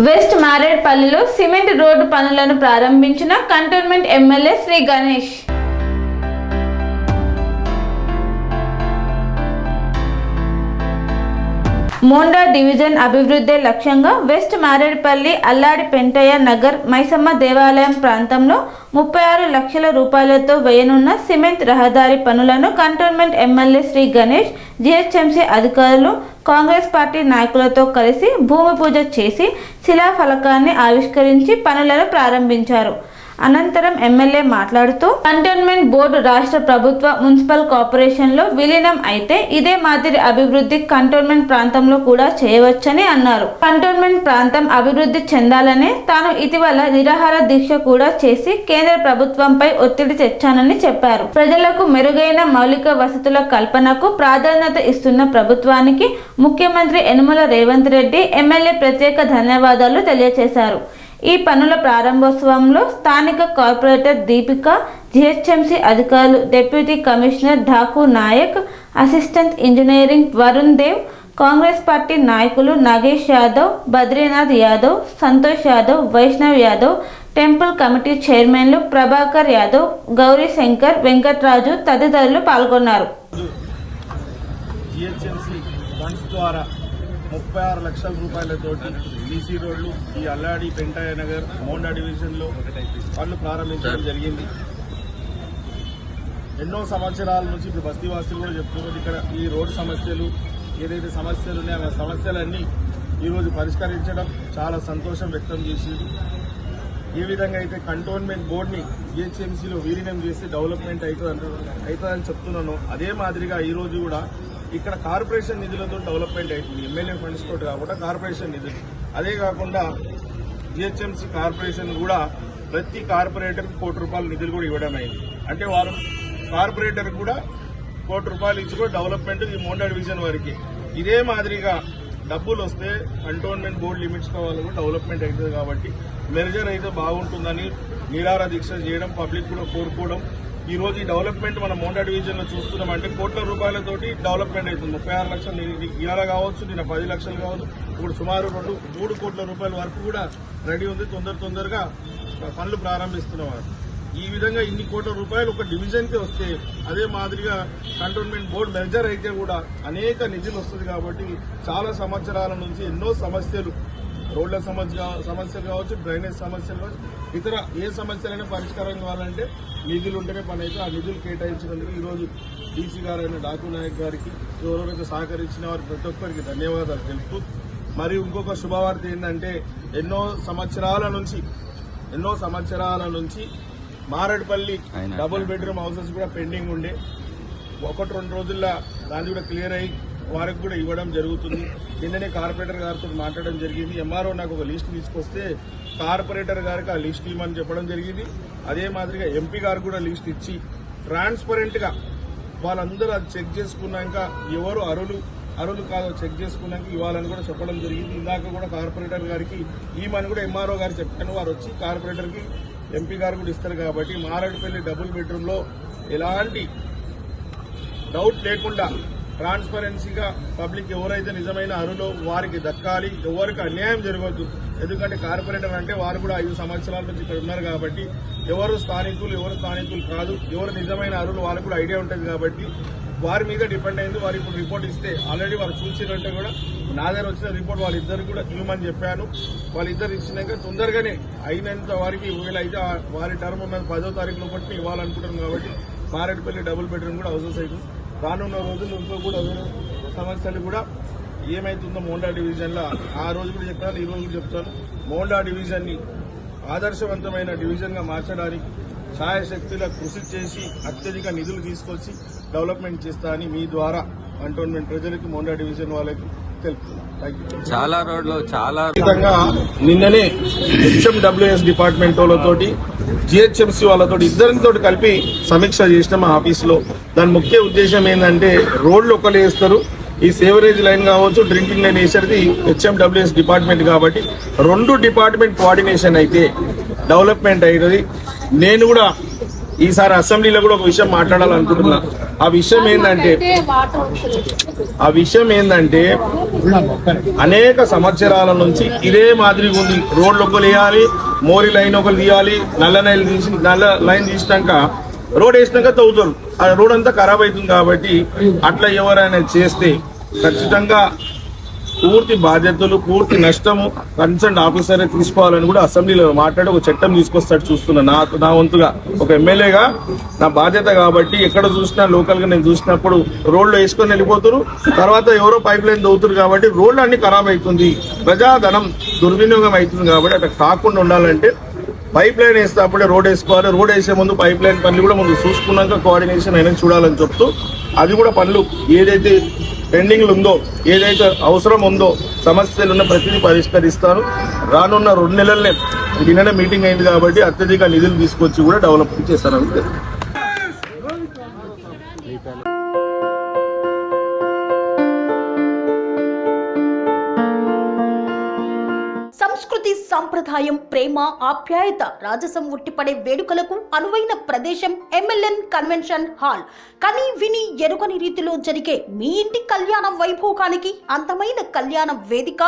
West మారేడ్పల్లిలో cement road పనులను ప్రారంభించిన cantonment MLA Shri Ganesh. Monda division అభివృద్ధి లక్ష్యంగా వెస్ట్ మారేడ్పల్లి అల్లాడి పెంటయ్య నగర్ మైసమ్మ దేవాలయం ప్రాంతంలో 36 లక్షల రూపాయలతో వేయనున్న సిమెంట్ రహదారి పనులను cantonment MLA Shri Ganesh GHMC అధికారులు కాంగ్రెస్ పార్టీ నాయకులతో కలిసి భూమి పూజ చేసి శిలాఫలకాన్ని ఆవిష్కరించి పనులను ప్రారంభించారు. అనంతరం ఎమ్మెల్యే మాట్లాడుతూ కంటోన్మెంట్ బోర్డు రాష్ట్ర ప్రభుత్వ మున్సిపల్ కార్పొరేషన్లో విలీనం అయితే ఇదే మాదిరి అభివృద్ధి కంటోన్మెంట్ ప్రాంతంలో కూడా చేయవచ్చని అన్నారు. కంటోన్మెంట్ ప్రాంతం అభివృద్ధి చెందాలనే తాను ఇటీవల నిరాహార దీక్ష కూడా చేసి కేంద్ర ప్రభుత్వంపై ఒత్తిడి తెచ్చానని చెప్పారు. ప్రజలకు మెరుగైన మౌలిక వసతుల కల్పనకు ప్రాధాన్యత ఇస్తున్న ప్రభుత్వానికి ముఖ్యమంత్రి యనమల రేవంత్ రెడ్డి ఎమ్మెల్యే ప్రత్యేక ధన్యవాదాలు తెలియజేశారు. ఈ పనుల ప్రారంభోత్సవంలో స్థానిక కార్పొరేటర్ దీపిక, జిహెచ్ఎంసీ అధికారులు, deputy commissioner Thakur Nayak, assistant engineering Varun Dev, Congress party నాయకులు నాగేష్ యాదవ్, బద్రీనాథ్ యాదవ్, సంతోష్ యాదవ్, వైష్ణవ్ యాదవ్, టెంపుల్ కమిటీ చైర్మన్లు ప్రభాకర్ యాదవ్, గౌరీ శంకర్, వెంకట్రాజు తదితరులు పాల్గొన్నారు. 36 లక్షల రూపాయలతోటి సీసీ రోడ్లు ఈ అల్లాడి పెంటయ్య నగర్ మోండా డివిజన్లో పనులు ప్రారంభించడం జరిగింది. ఎన్నో సంవత్సరాల నుంచి ఇప్పుడు బస్తీవాసులు కూడా చెప్తున్నారు ఇక్కడ ఈ రోడ్డు సమస్యలు ఏదైతే సమస్యలు ఉన్నాయో ఆ సమస్యలన్నీ ఈరోజు పరిష్కరించడం చాలా సంతోషం వ్యక్తం చేసింది. ఏ విధంగా అయితే కంటోన్మెంట్ బోర్డుని జిహెచ్ఎంసీలో విలీనం చేసి డెవలప్మెంట్ అవుతుందని చెప్తున్నానో అదే మాదిరిగా ఈరోజు కూడా ఇక్కడ కార్పొరేషన్ నిధులతో డెవలప్మెంట్ అవుతుంది. ఎమ్మెల్యే ఫండ్స్ తోటి కాకుండా కార్పొరేషన్ నిధులు. అదే కాకుండా జిహెచ్ఎంసీ కార్పొరేషన్ కూడా ప్రతి కార్పొరేటర్ ₹1 నిధులు కూడా ఇవ్వడం అయింది. అంటే వారు కార్పొరేటర్ కూడా ₹1 ఇచ్చి కూడా డెవలప్మెంట్ ఈ మోండా డివిజన్ వరకు ఇదే మాదిరిగా డబ్బులు వస్తే కంటోన్మెంట్ బోర్డు లిమిట్స్ కావాలి కూడా డెవలప్మెంట్ అవుతుంది. కాబట్టి మెర్జర్ అయితే బాగుంటుందని నిరాహార దీక్ష చేయడం, పబ్లిక్ కూడా కోరుకోవడం. ఈ రోజు ఈ డెవలప్మెంట్ మన మోండా డివిజన్ లో చూస్తున్నాం. అంటే కోట్ల రూపాయలతోటి డెవలప్మెంట్ అవుతుంది. 36 లక్షలు ఇవాళ కావచ్చు, నిన్న 10 లక్షలు కావచ్చు, ఇప్పుడు సుమారు 3 కోట్ల రూపాయల వరకు కూడా రెడీ ఉంది. తొందరగా పనులు ప్రారంభిస్తున్నవారు. ఈ విధంగా ఇన్ని కోట్ల రూపాయలు ఒక డివిజన్ కి వస్తే అదే మాదిరిగా కంటోన్మెంట్ బోర్డు మెర్జర్ అయితే కూడా అనేక నిధులు వస్తుంది. కాబట్టి చాలా సంవత్సరాల నుంచి ఎన్నో సమస్యలు, రోడ్ల సమస్యలు కావచ్చు, డ్రైనేజ్ సమస్యలు కావచ్చు, ఇతర ఏ సమస్యలైనా పరిష్కారం కావాలంటే నిధులు ఉంటేనే పని అయితే ఆ నిధులు కేటాయించినందుకు ఈరోజు డీసీ గారు అయిన ఠాకూర్ నాయక్ గారికి ఎవరెవరైతే సహకరించిన వారికి ప్రతి ఒక్కరికి ధన్యవాదాలు తెలుపుతూ, మరియు ఇంకొక శుభవార్త ఏంటంటే ఎన్నో సంవత్సరాల నుంచి మారేడ్పల్లి డబుల్ బెడ్రూమ్ హౌసెస్ కూడా పెండింగ్ ఉండే 1-2 రోజుల్లో దాన్ని కూడా క్లియర్ అయ్యి వారికి కూడా ఇవ్వడం జరుగుతుంది. నిన్ననే కార్పొరేటర్ గారితో మాట్లాడడం జరిగింది. ఎంఆర్ఓ నాకు ఒక లిస్ట్ తీసుకొస్తే కార్పొరేటర్ గారికి ఆ లిస్ట్ ఇవ్వమని చెప్పడం జరిగింది. అదే మాదిరిగా ఎంపీ గారు కూడా లిస్ట్ ఇచ్చి ట్రాన్స్పరెంట్ గా వాళ్ళందరూ అది చెక్ చేసుకున్నాక ఎవరు అరులు కాదో చెక్ చేసుకున్నాక ఇవ్వాలని కూడా చెప్పడం జరిగింది. ఇందాక కూడా కార్పొరేటర్ గారికి ఈమని కూడా ఎంఆర్ఓ గారు చెప్పాను. వారు వచ్చి కార్పొరేటర్ కి ఎంపీ గారు కూడా ఇస్తారు. కాబట్టి మారేడుపల్లి డబుల్ బెడ్రూమ్ లో ఎలాంటి డౌట్ లేకుండా ట్రాన్స్పరెన్సీగా పబ్లిక్ ఎవరైతే నిజమైన అరులో వారికి దక్కాలి, ఎవరికి అన్యాయం జరగవద్దు. ఎందుకంటే కార్పొరేటర్ అంటే వారు కూడా 5 సంవత్సరాల నుంచి ఇక్కడ ఉన్నారు. కాబట్టి ఎవరు స్థానికులు కాదు, ఎవరు నిజమైన అరులు వారికి కూడా ఐడియా ఉంటుంది. కాబట్టి వారి మీద డిపెండ్ అయింది. వారు ఇప్పుడు రిపోర్ట్ ఇస్తే ఆల్రెడీ వారు చూసినట్టే కూడా నా దగ్గర వచ్చిన రిపోర్ట్ వాళ్ళిద్దరు కూడా ఇవ్వమని చెప్పాను. వాళ్ళిద్దరు ఇచ్చినాక తొందరగానే అయినంత వారికి వీళ్ళైతే వారి టర్మ్ మేము 10వ తారీఖులో బట్టి ఇవ్వాలనుకుంటున్నాం. కాబట్టి మారేడుపల్లి డబుల్ బెడ్రూమ్ కూడా హౌసెస్ అవుతుంది. రానున్న రోజుల్లో ఇంకో కూడా సమస్యలు కూడా ఏమైతుందో మోండా డివిజన్ లో ఆ రోజు కూడా చెప్తాను, ఈ రోజు కూడా చెప్తాను. మోండా డివిజన్ ని ఆదర్శవంతమైన డివిజన్ గా మార్చడానికి ఛాయశక్తిగా కృషి చేసి అత్యధిక నిధులు తీసుకొచ్చి డెవలప్మెంట్ చేస్తా అని మీ ద్వారా కంటోన్మెంట్ ప్రజలకు మోండా డివిజన్ వాళ్ళకి తెలుపుతున్నాను. చాలా రోడ్లు చాలా నిన్ననే హెచ్ఎండబ్ల్యూఎస్ డిపార్ట్మెంట్ వాళ్ళతోటి జిహెచ్ఎంసీ వాళ్ళతో ఇద్దరితో కలిపి సమీక్ష చేసిన మా ఆఫీసులో. దాని ముఖ్య ఉద్దేశం ఏంటంటే రోడ్లు ఒకళ్ళు వేస్తారు, ఈ సేవరేజ్ లైన్ కావచ్చు, డ్రింకింగ్ లైన్ వేసేది హెచ్ఎండబ్ల్యూఎస్ డిపార్ట్మెంట్. కాబట్టి 2 డిపార్ట్మెంట్ కోఆర్డినేషన్ అయితే డెవలప్మెంట్ అవుతుంది. నేను కూడా ఈసారి అసెంబ్లీలో కూడా ఒక విషయం మాట్లాడాలనుకుంటున్నా. ఆ విషయం ఏంటంటే అనేక సంవత్సరాల నుంచి ఇదే మాదిరిగా ఉంది. రోడ్లు ఒకరు వేయాలి, మోరీ లైన్ ఒకరు తీయాలి, నల్ల లైన్ తీసినాక రోడ్ వేసినాక తవ్వుతారు. ఆ రోడ్ అంతా ఖరాబ్ అవుతుంది. కాబట్టి అట్లా ఎవరైనా చేస్తే ఖచ్చితంగా పూర్తి బాధ్యతలు, పూర్తి నష్టము కన్సర్న్ ఆఫీసరే తీసుకోవాలని కూడా అసెంబ్లీలో మాట్లాడి ఒక చట్టం తీసుకొస్తాడు చూస్తున్నా. నా వంతుగా ఒక ఎమ్మెల్యేగా నా బాధ్యత కాబట్టి ఎక్కడ చూసినా లోకల్గా నేను చూసినప్పుడు రోడ్లు వేసుకొని వెళ్ళిపోతారు. తర్వాత ఎవరో పైప్ లైన్ తవ్వుతారు కాబట్టి రోడ్లు అన్ని ఖరాబ్ అవుతుంది, ప్రజాధనం దుర్వినియోగం అవుతుంది. కాబట్టి అట్లా కాకుండా ఉండాలంటే పైప్ లైన్ వేస్తే అప్పుడే రోడ్ వేసుకోవాలి. రోడ్ వేసే ముందు పైప్ లైన్ పనులు కూడా ముందు చూసుకున్నాక కోఆర్డినేషన్ అయినా చూడాలని చెప్తూ అది కూడా పనులు ఏదైతే పెండింగ్లు ఉందో, ఏదైతే అవసరం ఉందో, సమస్యలు ఉన్న ప్రతిదీ పరిష్కరిస్తారు. రానున్న 2 నెలలనే నిన్ననే మీటింగ్ అయింది కాబట్టి అత్యధిక నిధులు తీసుకొచ్చి కూడా డెవలప్మెంట్ చేస్తారని సంస్కృతి, సంప్రదాయం, ప్రేమ, ఆప్యాయత, రాజసం ఉట్టిపడే వేడుకలకు అనువైన ప్రదేశం ఎంఎల్ఎన్ కన్వెన్షన్ హాల్. కని విని ఎరుగని రీతిలో జరిగే మీ ఇంటి కళ్యాణ వైభోగానికి అందమైన కళ్యాణ వేదిక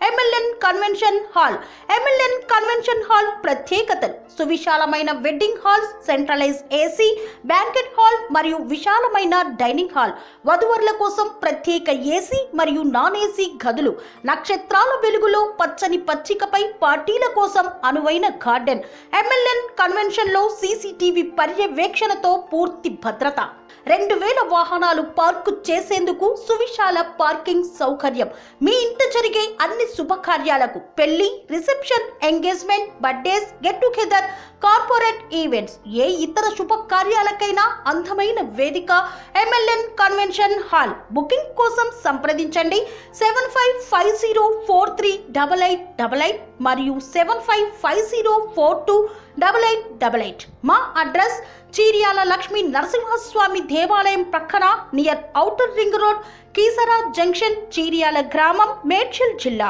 MLN convention hall. MLN convention hall ప్రత్యేకతలు: సువిశాలమైన wedding halls, centralize AC, banquet hall మరియు విశాలమైన డైనింగ్ హాల్, వధువరుల కోసం ప్రత్యేక ఏసీ మరియు నాన్ ఏసీ గదులు, నక్షత్రాల వెలుగులో పచ్చని పచ్చికపై పార్టీల కోసం అనువైన గార్డెన్. ఎంఎల్ఎన్ కన్వెన్షన్ లో సీసీటీవీ పర్యవేక్షణతో పూర్తి భద్రత, 2000 వాహనాలు పార్కు చేసేందుకు సువిశాల పార్కింగ్ సౌకర్యం. మీ ఇంట జరిగే అన్ని శుభకార్యాలకు, పెళ్లి, reception, engagement, birthdays, get together, corporate events, ఏ ఇతర శుభకార్యాలకైనా అందమైన వేదిక ఎంఎల్ఎన్ కన్వెన్షన్ హాల్. బుకింగ్ కోసం సంప్రదించండి 7550438888 మరియు 7550428888. మా అడ్రస్ చీర్యాల లక్ష్మీ నరసింహస్వామి దేవాలయం ప్రక్కన, near outer ring road, Keesara junction, Cheeryal గ్రామం, మేడ్చల్ జిల్లా.